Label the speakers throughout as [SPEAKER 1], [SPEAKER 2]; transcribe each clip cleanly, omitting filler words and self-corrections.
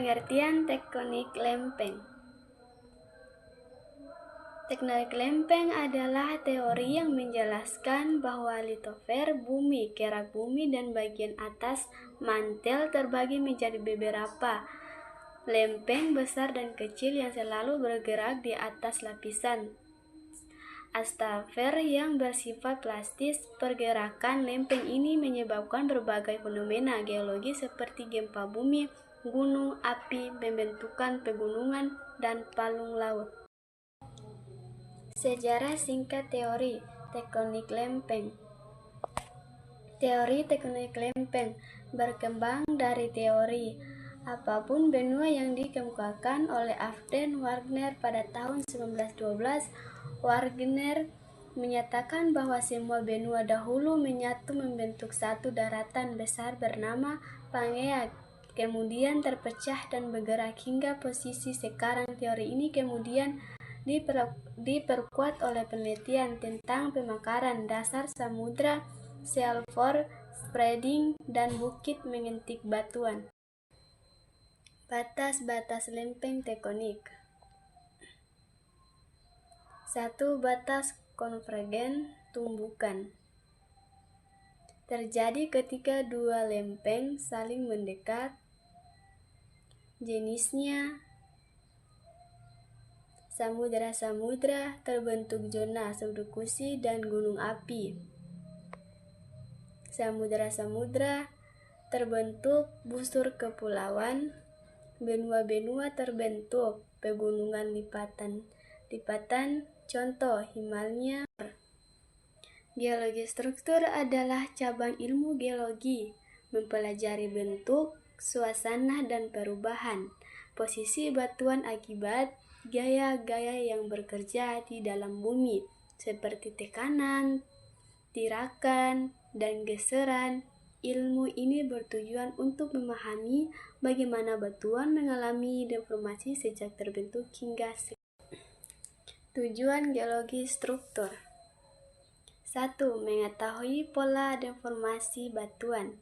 [SPEAKER 1] Pengertian tektonik lempeng. Tektonik lempeng adalah teori yang menjelaskan bahwa litosfer bumi, kerak bumi, dan bagian atas mantel terbagi menjadi beberapa lempeng besar dan kecil yang selalu bergerak di atas lapisan atmosfer yang bersifat plastis. Pergerakan lempeng ini menyebabkan berbagai fenomena geologi seperti gempa bumi, gunung api, pembentukan pegunungan, dan palung laut. Sejarah singkat teori tektonik lempeng. Teori tektonik lempeng berkembang dari teori apapun benua yang dikemukakan oleh Alfred Wegener pada tahun 1912. Wegener menyatakan bahwa semua benua dahulu menyatu membentuk satu daratan besar bernama Pangea, kemudian terpecah dan bergerak hingga posisi sekarang. Teori ini kemudian diperkuat oleh penelitian tentang pemekaran dasar samudra, seafloor spreading, dan bukit mengentik batuan. Batas-batas lempeng tektonik. 1. Batas konvergen tumbukan. Terjadi ketika dua lempeng saling mendekat. Jenisnya samudra-samudra, terbentuk zona subduksi dan gunung api. Samudra-samudra, terbentuk busur kepulauan. Benua-benua, terbentuk pegunungan lipatan. Contoh Himalaya. Geologi struktur adalah cabang ilmu geologi, mempelajari bentuk, suasana, dan perubahan posisi batuan akibat gaya-gaya yang bekerja di dalam bumi, seperti tekanan, tirakan, dan geseran. Ilmu ini bertujuan untuk memahami bagaimana batuan mengalami deformasi sejak terbentuk hingga sekarang. Tujuan geologi struktur. 1. Mengetahui pola deformasi batuan.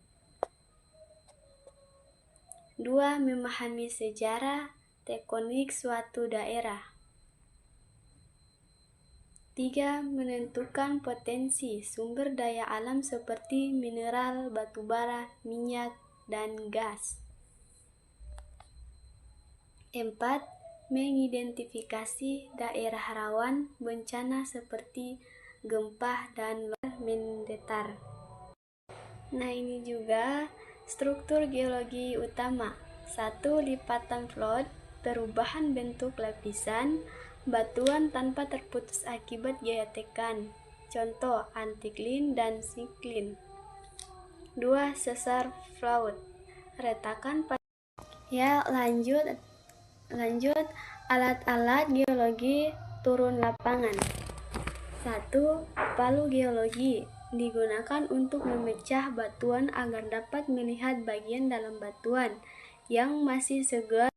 [SPEAKER 1] 2. Memahami sejarah tektonik suatu daerah. 3. Menentukan potensi sumber daya alam seperti mineral, batu bara, minyak, dan gas. 4. Mengidentifikasi daerah rawan bencana seperti gempa dan mendatar. Nah, ini juga struktur geologi utama. 1. Lipatan fault, perubahan bentuk lapisan batuan tanpa terputus akibat gaya tekan. Contoh antiklin dan siklin. 2. Sesar fault, retakan pada. Lanjut alat-alat geologi turun lapangan. 1. Palu geologi digunakan untuk memecah batuan agar dapat melihat bagian dalam batuan yang masih segar.